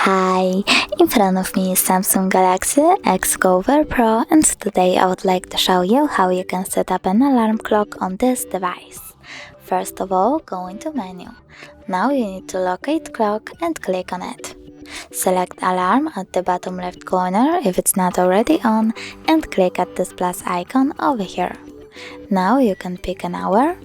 Hi, in front of me is Samsung Galaxy XCover Pro, and today I would like to show you how you can set up an alarm clock on this device. First of all, go into menu. Now you need to locate clock and click on it. Select alarm at the bottom left corner if it's not already on, and click at this plus icon over here. Now you can pick an hour,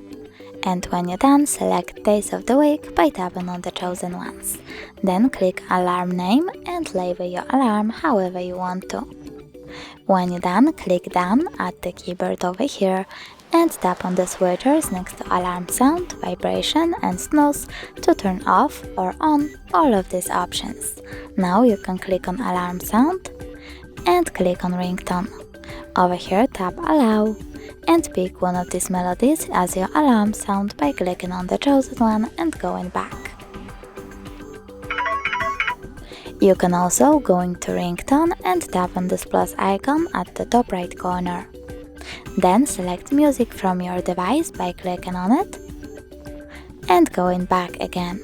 and when you're done, select days of the week by tapping on the chosen ones. Then click alarm name and label your alarm however you want to. When you're done, click done at the keyboard over here and tap on the switches next to alarm sound, vibration and snooze to turn off or on all of these options. Now you can click on alarm sound and click on ringtone. Over here tap allow and pick one of these melodies as your alarm sound by clicking on the chosen one and going back. You can also go into ringtone and tap on this plus icon at the top right corner. Then select music from your device by clicking on it and going back again.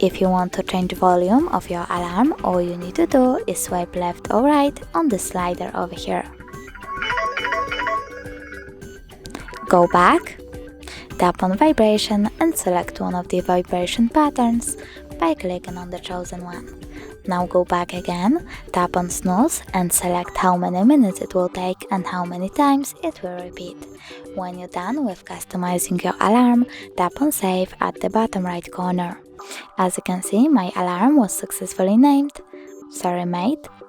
If you want to change volume of your alarm, all you need to do is swipe left or right on the slider over here. Go back, tap on vibration and select one of the vibration patterns by clicking on the chosen one. Now go back again, tap on snooze and select how many minutes it will take and how many times it will repeat. When you're done with customizing your alarm, tap on save at the bottom right corner. As you can see, my alarm was successfully made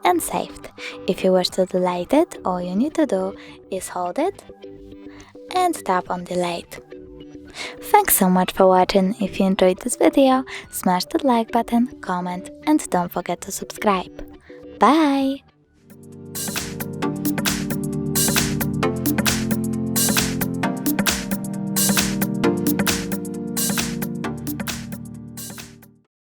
and saved. If you wish to delete it, all you need to do is hold it and tap on delete. Thanks so much for watching. If you enjoyed this video, smash the like button, comment and don't forget to subscribe. Bye!